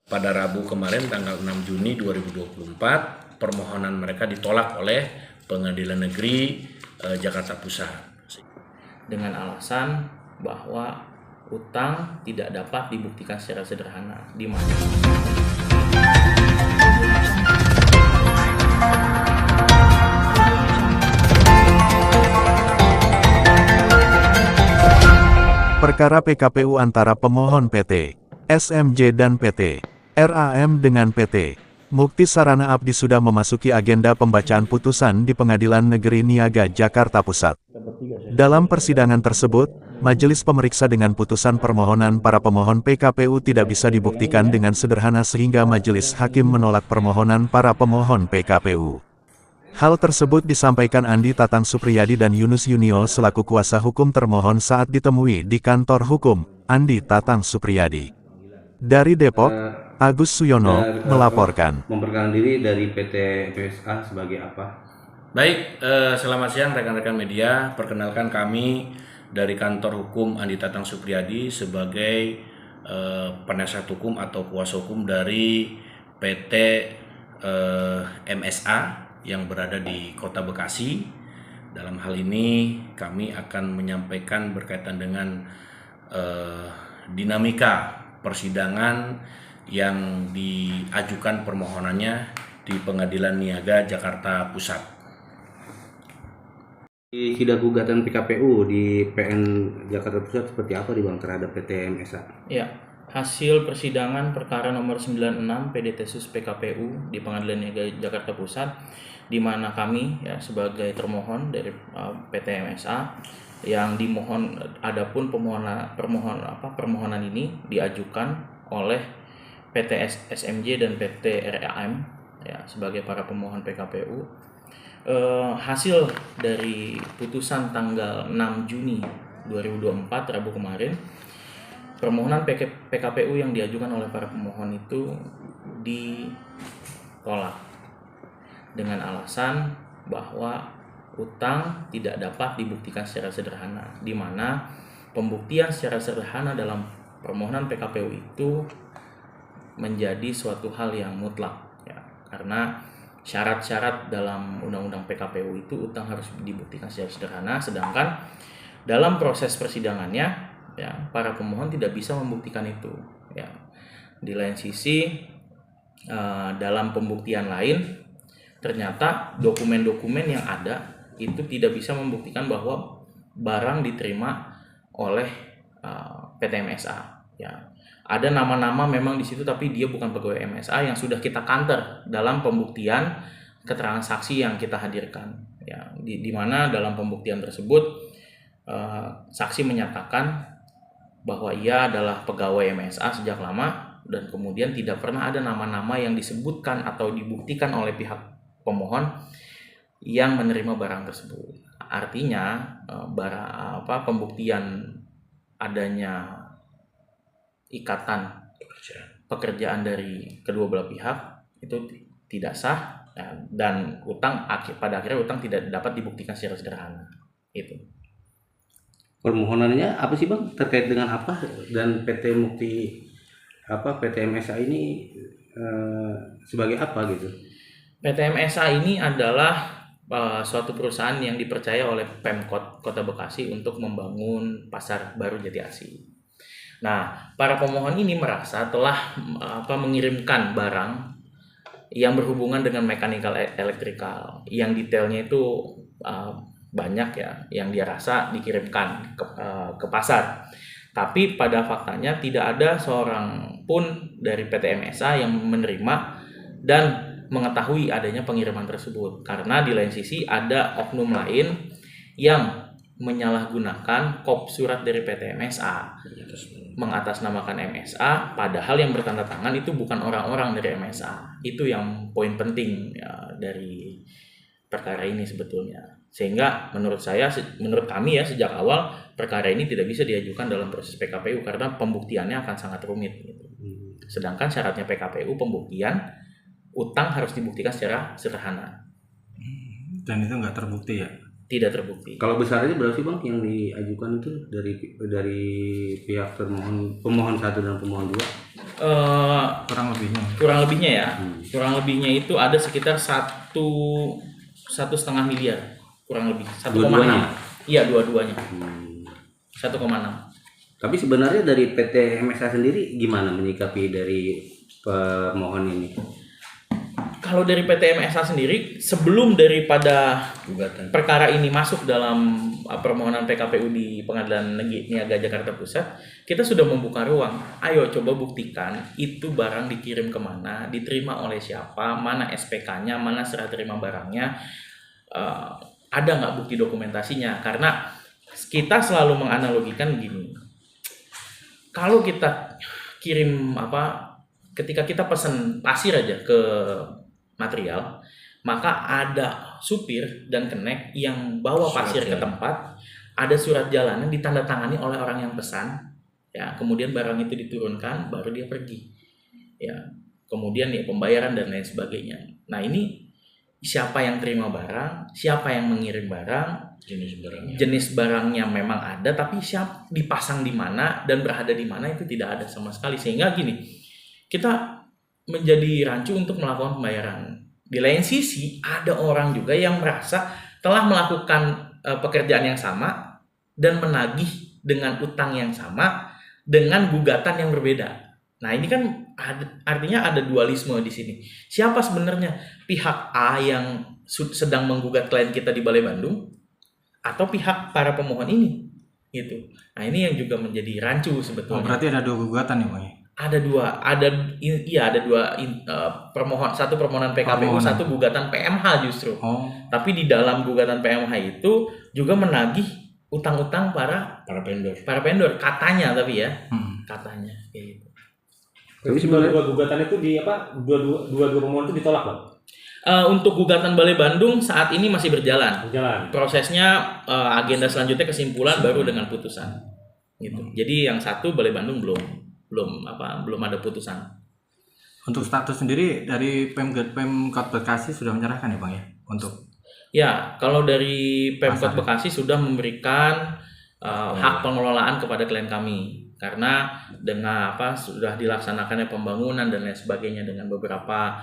Pada Rabu kemarin tanggal 6 Juni 2024 permohonan mereka ditolak oleh Pengadilan Negeri Jakarta Pusat dengan alasan bahwa utang tidak dapat dibuktikan secara sederhana, di mana perkara PKPU antara pemohon PT SMJ dan PT RAM dengan PT Mukti Sarana Abdi sudah memasuki agenda pembacaan putusan di Pengadilan Negeri Niaga Jakarta Pusat. Dalam persidangan tersebut, majelis pemeriksa dengan putusan permohonan para pemohon PKPU tidak bisa dibuktikan dengan sederhana sehingga majelis hakim menolak permohonan para pemohon PKPU. Hal tersebut disampaikan Andi Tatang Supriyadi dan Yunus Yunio selaku kuasa hukum termohon saat ditemui di kantor hukum Andi Tatang Supriyadi. Dari Depok, Agus Suyono melaporkan. Memperkenalkan diri dari PT MSA sebagai apa? Baik, selamat siang rekan-rekan media. Perkenalkan kami dari kantor hukum Andi Tatang Supriyadi sebagai penasihat hukum atau kuasa hukum dari PT MSA yang berada di Kota Bekasi. Dalam hal ini kami akan menyampaikan berkaitan dengan dinamika persidangan yang diajukan permohonannya di Pengadilan Niaga Jakarta Pusat. Di sidang gugatan PKPU di PN Jakarta Pusat seperti apa di Bang terhadap PT MSA? ya, hasil persidangan perkara nomor 96 PDTsus PKPU di Pengadilan Niaga Jakarta Pusat, di mana kami sebagai termohon dari PT MSA yang dimohon, adapun permohonan ini diajukan oleh PT SMJ dan PT RAM sebagai para pemohon PKPU. Hasil dari putusan tanggal 6 Juni 2024 Rabu kemarin, permohonan PKPU yang diajukan oleh para pemohon itu ditolak dengan alasan bahwa utang tidak dapat dibuktikan secara sederhana, di mana pembuktian secara sederhana dalam permohonan PKPU itu menjadi suatu hal yang mutlak karena syarat-syarat dalam undang-undang PKPU itu utang harus dibuktikan secara sederhana, sedangkan dalam proses persidangannya para pemohon tidak bisa membuktikan itu. Di lain sisi, dalam pembuktian lain ternyata dokumen-dokumen yang ada itu tidak bisa membuktikan bahwa barang diterima oleh PT MSA. Ada nama-nama memang di situ, tapi dia bukan pegawai MSA yang sudah kita counter dalam pembuktian keterangan saksi yang kita hadirkan. Di mana dalam pembuktian tersebut saksi menyatakan bahwa ia adalah pegawai MSA sejak lama dan kemudian tidak pernah ada nama-nama yang disebutkan atau dibuktikan oleh pihak pemohon yang menerima barang tersebut. Artinya pembuktian adanya ikatan pekerjaan dari kedua belah pihak itu tidak sah dan pada akhirnya utang tidak dapat dibuktikan secara sederhana. Itu. Permohonannya apa sih Bang? Terkait dengan apa? Dan PT MSA ini sebagai apa gitu? PT MSA ini adalah suatu perusahaan yang dipercaya oleh Pemkot Kota Bekasi untuk membangun pasar baru Jati Asih. Nah, para pemohon ini merasa telah mengirimkan barang yang berhubungan dengan mechanical electrical, yang detailnya itu banyak yang dia rasa dikirimkan ke pasar. Tapi pada faktanya tidak ada seorang pun dari PT MSA yang menerima dan mengetahui adanya pengiriman tersebut, karena di lain sisi ada oknum lain yang menyalahgunakan kop surat dari PT MSA mengatasnamakan MSA, padahal yang bertanda tangan itu bukan orang-orang dari MSA. Itu yang poin penting dari perkara ini sebetulnya, sehingga menurut kami sejak awal perkara ini tidak bisa diajukan dalam proses PKPU karena pembuktiannya akan sangat rumit gitu. Sedangkan syaratnya PKPU pembuktian utang harus dibuktikan secara sederhana. Dan itu nggak terbukti ya? Tidak terbukti. Kalau besarnya berapa sih Bang yang diajukan itu dari pihak pemohon 1 dan pemohon 2? Kurang lebih kurang lebihnya ya. Kurang lebihnya itu ada sekitar 1,5 miliar kurang lebih 1,6. Dua-duanya? Iya, dua-duanya. 1,6. Tapi sebenarnya dari PT MSA sendiri gimana menyikapi dari pemohon ini? Kalau dari PT MSA sendiri, sebelum daripada Gugatan. perkara ini masuk dalam permohonan PKPU di Pengadilan Negeri Niaga Jakarta Pusat, kita sudah membuka ruang. Ayo coba buktikan itu barang dikirim kemana, diterima oleh siapa, mana SPK-nya, mana serah terima barangnya, ada nggak bukti dokumentasinya. Karena kita selalu menganalogikan gini, kalau kita kirim ketika kita pesan pasir aja ke material, maka ada supir dan kenek yang bawa pasir ke tempat, ada surat jalanan ditandatangani oleh orang yang pesan, ya, kemudian barang itu diturunkan, baru dia pergi, ya, kemudian ya pembayaran dan lain sebagainya. Nah ini siapa yang terima barang, siapa yang mengirim barang, jenis barangnya memang ada, tapi siapa dipasang di mana dan berada di mana itu tidak ada sama sekali. Sehingga gini, kita menjadi rancu untuk melakukan pembayaran. Di lain sisi, ada orang juga yang merasa telah melakukan pekerjaan yang sama dan menagih dengan utang yang sama dengan gugatan yang berbeda. Nah, ini kan artinya ada dualisme di sini. Siapa sebenarnya pihak A yang sedang menggugat klien kita di Balai Bandung atau pihak para pemohon ini? Gitu. Nah, ini yang juga menjadi rancu sebetulnya. Berarti ada 2 gugatan ya, Bang? Ada dua permohonan, satu permohonan PKPU, satu gugatan PMH justru. Tapi di dalam gugatan PMH itu juga menagih utang-utang para vendor katanya, tapi ya katanya gitu. Tapi sebenarnya dua gugatan itu dua permohonan itu ditolak, Bang? Untuk gugatan Balai Bandung saat ini masih berjalan. Prosesnya agenda selanjutnya kesimpulan baru dengan putusan. Gitu. Jadi yang satu Balai Bandung belum ada putusan. Untuk status sendiri dari Pemkot Bekasi sudah menyerahkan ya, Bang ya? Ya, kalau dari Pemkot Bekasi sudah memberikan hak pengelolaan kepada klien kami. Karena dengan sudah dilaksanakannya pembangunan dan lain sebagainya dengan beberapa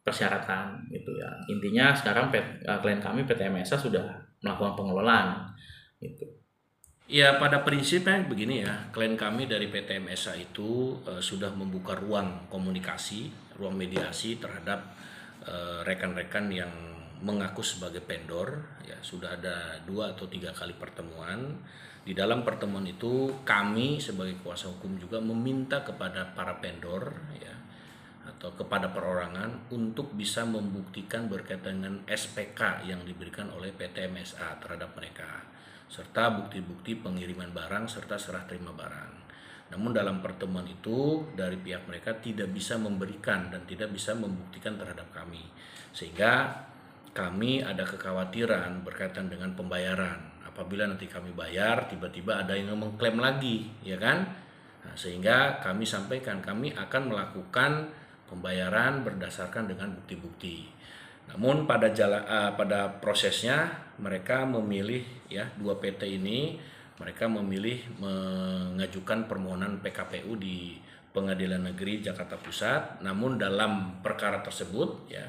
persyaratan gitu ya. Intinya sekarang klien kami PT MSA sudah melakukan pengelolaan gitu. Ya, pada prinsipnya begini ya, klien kami dari PT MSA itu sudah membuka ruang komunikasi, ruang mediasi terhadap rekan-rekan yang mengaku sebagai vendor. Ya, sudah ada 2 atau 3 kali pertemuan. Di dalam pertemuan itu kami sebagai kuasa hukum juga meminta kepada para vendor ya, atau kepada perorangan untuk bisa membuktikan berkaitan dengan SPK yang diberikan oleh PT MSA terhadap mereka, serta bukti-bukti pengiriman barang serta serah terima barang. Namun dalam pertemuan itu dari pihak mereka tidak bisa memberikan dan tidak bisa membuktikan terhadap kami, sehingga kami ada kekhawatiran berkaitan dengan pembayaran. Apabila nanti kami bayar tiba-tiba ada yang mengklaim lagi, ya kan? Nah, sehingga kami sampaikan kami akan melakukan pembayaran berdasarkan dengan bukti-bukti. Namun pada prosesnya mereka memilih ya 2 PT ini, mereka memilih mengajukan permohonan PKPU di Pengadilan Negeri Jakarta Pusat. Namun dalam perkara tersebut ya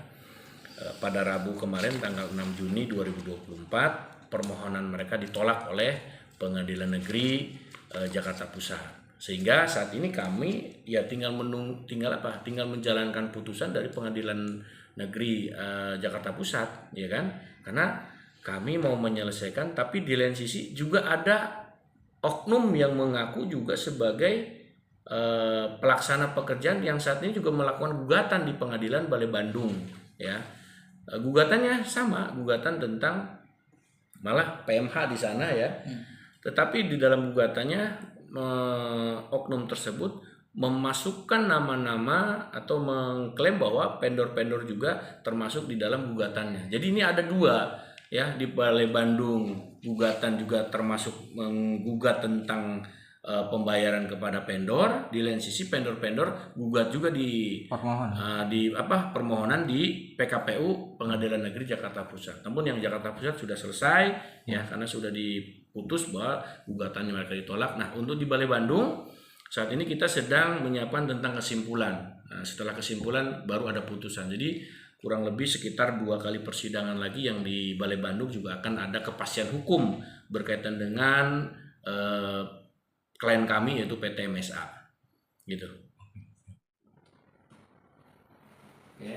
pada Rabu kemarin tanggal 6 Juni 2024 permohonan mereka ditolak oleh Pengadilan Negeri Jakarta Pusat. Sehingga saat ini kami ya tinggal menjalankan putusan dari Pengadilan Negeri Jakarta Pusat, ya kan? Karena kami mau menyelesaikan, tapi di lain sisi juga ada oknum yang mengaku juga sebagai pelaksana pekerjaan yang saat ini juga melakukan gugatan di Pengadilan Balai Bandung, ya. Gugatannya sama, gugatan tentang malah PMH di sana ya. Tetapi di dalam gugatannya oknum tersebut memasukkan nama-nama atau mengklaim bahwa vendor-vendor juga termasuk di dalam gugatannya. Jadi ini ada 2 ya, di Balai Bandung gugatan juga termasuk menggugat tentang pembayaran kepada vendor. Di lain sisi vendor-vendor gugat juga di permohonan di PKPU Pengadilan Negeri Jakarta Pusat. Namun yang Jakarta Pusat sudah selesai ya, karena sudah diputus bahwa gugatannya mereka ditolak. Nah, untuk di Balai Bandung Saat ini kita sedang menyiapkan tentang kesimpulan. Nah, setelah kesimpulan baru ada putusan. Jadi kurang lebih sekitar 2 kali persidangan lagi yang di Balai Bandung juga akan ada kepastian hukum berkaitan dengan klien kami yaitu PT MSA. Gitu. Oke.